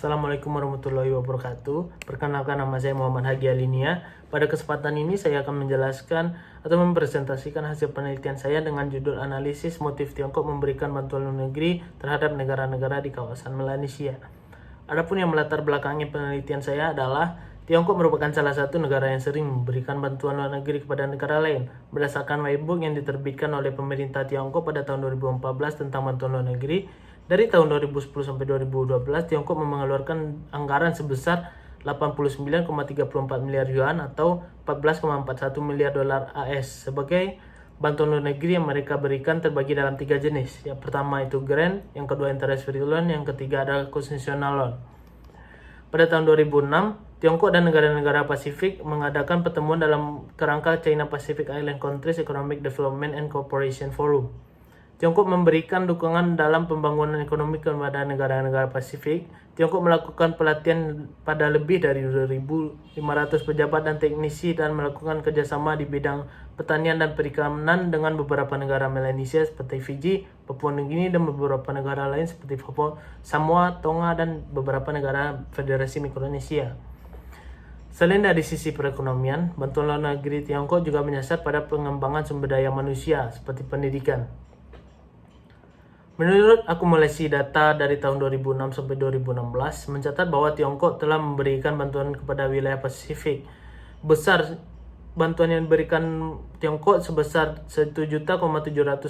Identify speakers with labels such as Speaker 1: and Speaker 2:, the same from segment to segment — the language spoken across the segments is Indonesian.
Speaker 1: Assalamualaikum warahmatullahi wabarakatuh. Perkenalkan, nama saya Muhammad Hadi Alinia. Pada kesempatan ini saya akan menjelaskan atau mempresentasikan hasil penelitian saya dengan judul analisis motif Tiongkok memberikan bantuan luar negeri terhadap negara-negara di kawasan Melanesia. Adapun yang melatar belakangi penelitian saya adalah Tiongkok merupakan salah satu negara yang sering memberikan bantuan luar negeri kepada negara lain. Berdasarkan whitebook yang diterbitkan oleh pemerintah Tiongkok pada tahun 2014 tentang bantuan luar negeri, dari tahun 2010 sampai 2012, Tiongkok mengeluarkan anggaran sebesar 89,34 miliar yuan atau 14,41 miliar dolar AS sebagai bantuan luar negeri yang mereka berikan terbagi dalam 3 jenis. Yang pertama itu grant, yang kedua interest free loan, yang ketiga adalah concessional loan. Pada tahun 2006, Tiongkok dan negara-negara Pasifik mengadakan pertemuan dalam kerangka China Pacific Island Countries Economic Development and Cooperation Forum. Tiongkok memberikan dukungan dalam pembangunan ekonomi kepada negara-negara Pasifik. Tiongkok melakukan pelatihan pada lebih dari 2.500 pejabat dan teknisi dan melakukan kerjasama di bidang pertanian dan perikanan dengan beberapa negara Melanesia seperti Fiji, Papua Nugini, dan beberapa negara lain seperti Papua, Samoa, Tonga, dan beberapa negara Federasi Mikronesia. Selain dari sisi perekonomian, bantuan luar negeri Tiongkok juga menyasar pada pengembangan sumber daya manusia seperti pendidikan. Menurut akumulasi data dari tahun 2006 sampai 2016 mencatat bahwa Tiongkok telah memberikan bantuan kepada wilayah Pasifik. Bantuan yang diberikan Tiongkok sebesar 1.781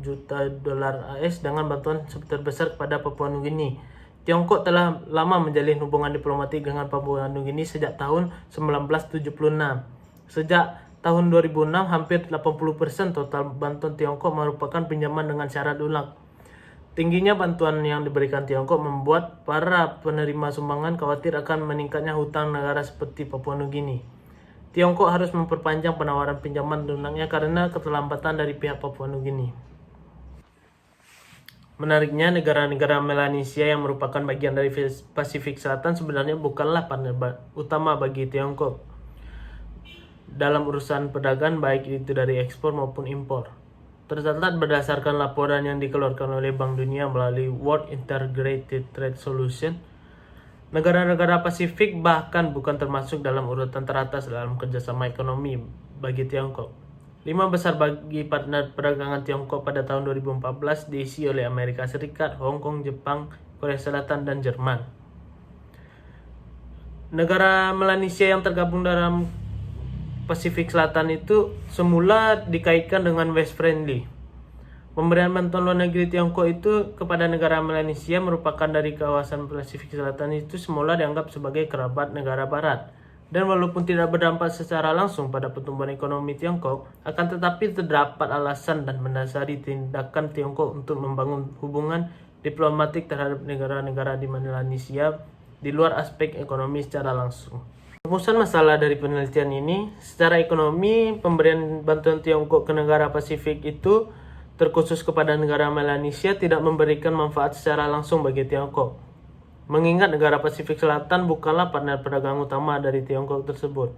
Speaker 1: juta dolar AS dengan bantuan terbesar kepada Papua Nugini. Tiongkok telah lama menjalin hubungan diplomatik dengan Papua Nugini sejak tahun 1976. Sejak tahun 2006, hampir 80% total bantuan Tiongkok merupakan pinjaman dengan syarat lunak. Tingginya bantuan yang diberikan Tiongkok membuat para penerima sumbangan khawatir akan meningkatnya hutang negara seperti Papua Nugini. Tiongkok harus memperpanjang penawaran pinjaman lunaknya karena keterlambatan dari pihak Papua Nugini. Menariknya, negara-negara Melanesia yang merupakan bagian dari Pasifik Selatan sebenarnya bukanlah partner utama bagi Tiongkok dalam urusan perdagangan, baik itu dari ekspor maupun impor. Tercatat berdasarkan laporan yang dikeluarkan oleh Bank Dunia melalui World Integrated Trade Solution, negara-negara Pasifik bahkan bukan termasuk dalam urutan teratas dalam kerjasama ekonomi bagi Tiongkok. 5 besar bagi partner perdagangan Tiongkok pada tahun 2014 diisi oleh Amerika Serikat, Hong Kong, Jepang, Korea Selatan, dan Jerman. Negara Melanesia yang tergabung dalam Pasifik Selatan itu semula dikaitkan dengan West Friendly. Pemberian bantuan luar negeri Tiongkok itu kepada negara Melanesia merupakan dari kawasan Pasifik Selatan itu semula dianggap sebagai kerabat negara Barat. Dan walaupun tidak berdampak secara langsung pada pertumbuhan ekonomi Tiongkok, akan tetapi terdapat alasan dan mendasari tindakan Tiongkok untuk membangun hubungan diplomatik terhadap negara-negara di Melanesia di luar aspek ekonomi secara langsung. Rumusan masalah dari penelitian ini, secara ekonomi, pemberian bantuan Tiongkok ke negara Pasifik itu terkhusus kepada negara Melanesia tidak memberikan manfaat secara langsung bagi Tiongkok. Mengingat negara Pasifik Selatan bukanlah partner perdagangan utama dari Tiongkok tersebut.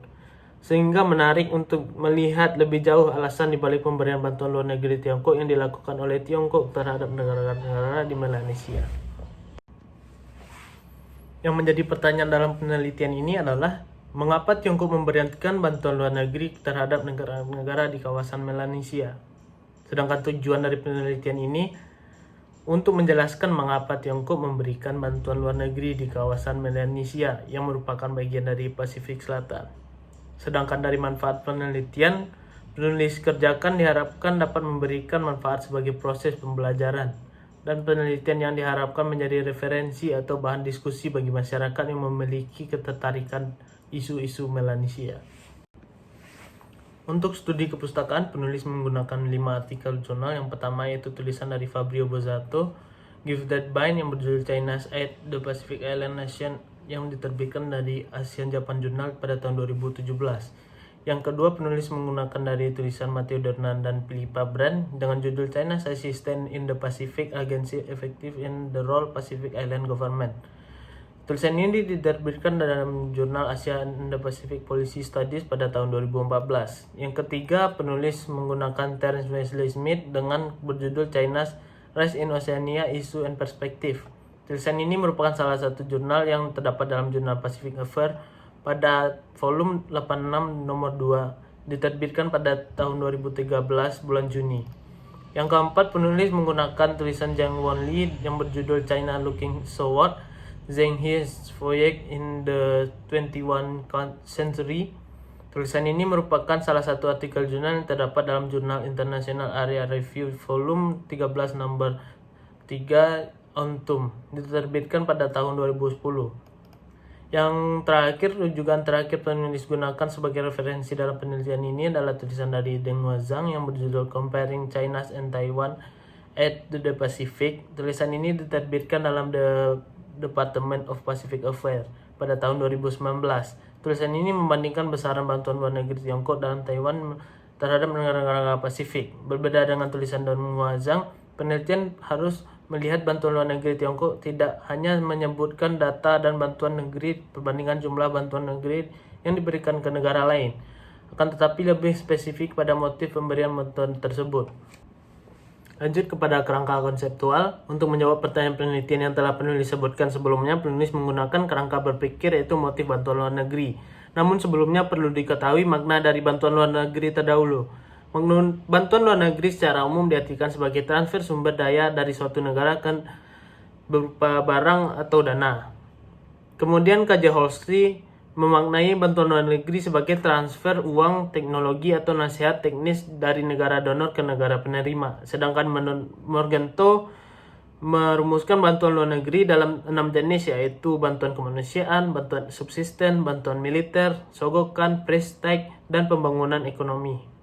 Speaker 1: Sehingga menarik untuk melihat lebih jauh alasan dibalik pemberian bantuan luar negeri Tiongkok yang dilakukan oleh Tiongkok terhadap negara-negara di Melanesia. Yang menjadi pertanyaan dalam penelitian ini adalah mengapa Tiongkok memberikan bantuan luar negeri terhadap negara-negara di kawasan Melanesia? Sedangkan tujuan dari penelitian ini untuk menjelaskan mengapa Tiongkok memberikan bantuan luar negeri di kawasan Melanesia yang merupakan bagian dari Pasifik Selatan. Sedangkan dari manfaat penelitian, penulis kerjakan diharapkan dapat memberikan manfaat sebagai proses pembelajaran dan penelitian yang diharapkan menjadi referensi atau bahan diskusi bagi masyarakat yang memiliki ketertarikan isu-isu Melanesia. Untuk studi kepustakaan, penulis menggunakan 5 artikel jurnal. Yang pertama yaitu tulisan dari Fabio Bozzato, Give That Bind, yang berjudul China's Aid the Pacific Island Nation, yang diterbitkan dari Asian Japan Journal pada tahun 2017. Yang kedua, penulis menggunakan dari tulisan Matteo Dornan dan Philippa Brand dengan judul China's Assistance in the Pacific Agency Effective in the Role Pacific Island Government. Tulisan ini diterbitkan dalam jurnal Asia and the Pacific Policy Studies pada tahun 2014. Yang ketiga, penulis menggunakan Terence Wesley Smith dengan berjudul China's Rise in Oceania Issue and Perspective Tulisan ini merupakan salah satu jurnal yang terdapat dalam jurnal Pacific Affairs pada volume 86 nomor 2, diterbitkan pada tahun 2013 bulan Juni. Yang keempat, penulis menggunakan tulisan Zhang Wenli yang berjudul China Looking Southward, Zheng He's Voyage in the 21st Century. Tulisan ini merupakan salah satu artikel jurnal yang terdapat dalam jurnal International Area Review volume 13 nomor 3 Ontum, diterbitkan pada tahun 2010. Yang terakhir, rujukan terakhir penulis gunakan sebagai referensi dalam penelitian ini adalah tulisan dari Deng Wazhang yang berjudul Comparing China and Taiwan at the Pacific. Tulisan ini diterbitkan dalam The Department of Pacific Affairs pada tahun 2019. Tulisan ini membandingkan besaran bantuan luar negeri Tiongkok dalam Taiwan terhadap negara-negara Pasifik. Berbeda dengan tulisan Deng Wazhang, penelitian harus melihat bantuan luar negeri Tiongkok tidak hanya menyebutkan data dan bantuan negeri perbandingan jumlah bantuan negeri yang diberikan ke negara lain, akan tetapi lebih spesifik pada motif pemberian bantuan tersebut. Lanjut kepada kerangka konseptual. Untuk menjawab pertanyaan penelitian yang telah penulis sebutkan sebelumnya, penulis menggunakan kerangka berpikir yaitu motif bantuan luar negeri. Namun sebelumnya perlu diketahui makna dari bantuan luar negeri terdahulu. Bantuan luar negeri secara umum diartikan sebagai transfer sumber daya dari suatu negara ke berupa barang atau dana. Kemudian KJ Holsey memaknai bantuan luar negeri sebagai transfer uang, teknologi atau nasihat teknis dari negara donor ke negara penerima. Sedangkan Morgenthau merumuskan bantuan luar negeri dalam 6 jenis, yaitu bantuan kemanusiaan, bantuan subsisten, bantuan militer, sogokan, prestige, dan pembangunan ekonomi.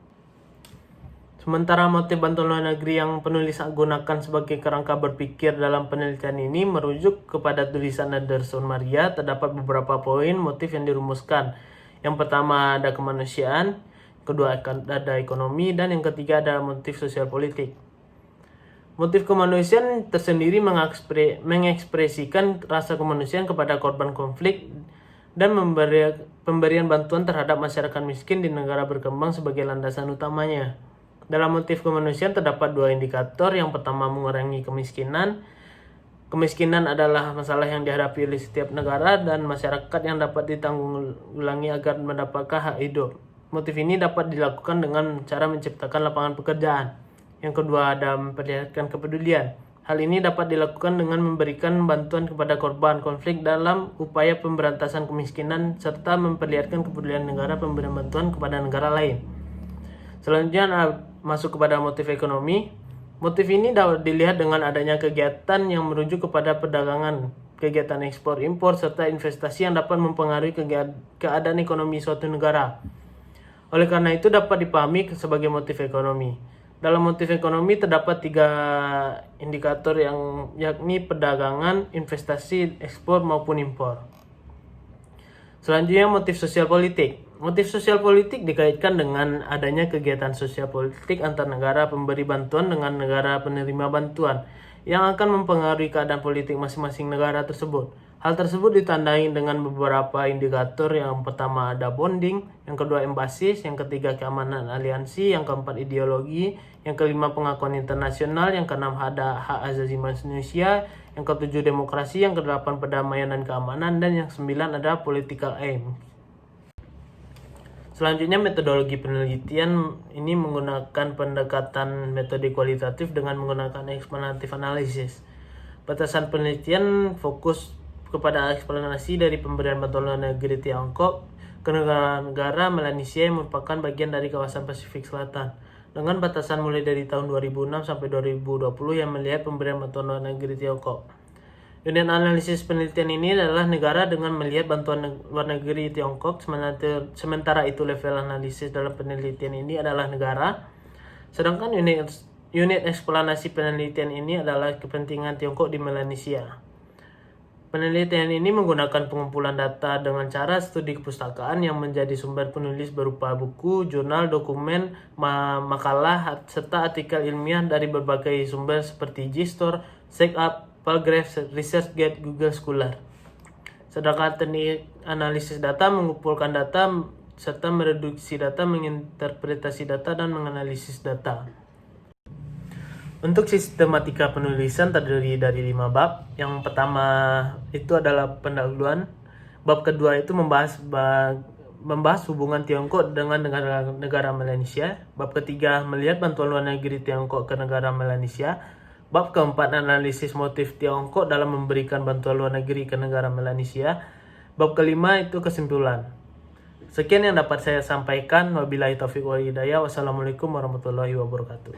Speaker 1: Sementara motif bantuan luar negeri yang penulis gunakan sebagai kerangka berpikir dalam penelitian ini merujuk kepada tulisan Anderson Maria. Terdapat beberapa poin motif yang dirumuskan. Yang pertama ada kemanusiaan, kedua ada ekonomi, dan yang ketiga ada motif sosial politik. Motif kemanusiaan tersendiri mengekspresikan rasa kemanusiaan kepada korban konflik dan pemberian bantuan terhadap masyarakat miskin di negara berkembang sebagai landasan utamanya. Dalam motif kemanusiaan terdapat 2 indikator. Yang pertama, mengurangi kemiskinan. Kemiskinan adalah masalah yang dihadapi oleh setiap negara dan masyarakat yang dapat ditanggulangi agar mendapatkan hak hidup. Motif ini dapat dilakukan dengan cara menciptakan lapangan pekerjaan. Yang kedua, ada memperlihatkan kepedulian. Hal ini dapat dilakukan dengan memberikan bantuan kepada korban konflik dalam upaya pemberantasan kemiskinan serta memperlihatkan kepedulian negara pemberian bantuan kepada negara lain. Selanjutnya masuk kepada motif ekonomi. Motif ini dapat dilihat dengan adanya kegiatan yang merujuk kepada perdagangan, kegiatan ekspor impor serta investasi yang dapat mempengaruhi keadaan ekonomi suatu negara. Oleh karena itu dapat dipahami sebagai motif ekonomi. Dalam motif ekonomi terdapat 3 indikator yakni perdagangan, investasi, ekspor maupun impor. Selanjutnya motif sosial politik. Motif sosial politik dikaitkan dengan adanya kegiatan sosial politik antar negara pemberi bantuan dengan negara penerima bantuan yang akan mempengaruhi keadaan politik masing-masing negara tersebut. Hal tersebut ditandai dengan beberapa indikator. Yang pertama ada bonding, yang kedua embasis, yang ketiga keamanan aliansi, yang keempat ideologi, yang kelima pengakuan internasional, yang keenam ada hak asasi manusia, yang ketujuh demokrasi, yang kedelapan perdamaian dan keamanan, dan yang sembilan ada political aim. Selanjutnya metodologi penelitian ini menggunakan pendekatan metode kualitatif dengan menggunakan explanative analysis. Batasan penelitian fokus kepada eksplanasi dari pemberian bantuan luar negeri Tiongkok ke negara-negara Melanesia yang merupakan bagian dari kawasan Pasifik Selatan. Dengan batasan mulai dari tahun 2006 sampai 2020 yang melihat pemberian bantuan luar negeri Tiongkok. Unit analisis penelitian ini adalah negara dengan melihat bantuan luar negeri Tiongkok, sementara itu level analisis dalam penelitian ini adalah negara. Sedangkan unit eksplanasi penelitian ini adalah kepentingan Tiongkok di Melanesia. Penelitian ini menggunakan pengumpulan data dengan cara studi kepustakaan yang menjadi sumber penulis berupa buku, jurnal, dokumen, makalah, serta artikel ilmiah dari berbagai sumber seperti JSTOR, SearchUp, Palgrave, ResearchGate, Google Scholar. Sedangkan teknik analisis data mengumpulkan data serta mereduksi data, menginterpretasi data, dan menganalisis data. Untuk sistematika penulisan terdiri dari 5 bab. Yang pertama itu adalah pendahuluan. Bab kedua itu membahas hubungan Tiongkok dengan negara Melanesia. Bab ketiga melihat bantuan luar negeri Tiongkok ke negara Melanesia. Bab keempat analisis motif Tiongkok dalam memberikan bantuan luar negeri ke negara Melanesia. Bab kelima itu kesimpulan. Sekian yang dapat saya sampaikan. Wabillahi taufiq wal hidayah. Wassalamualaikum warahmatullahi wabarakatuh.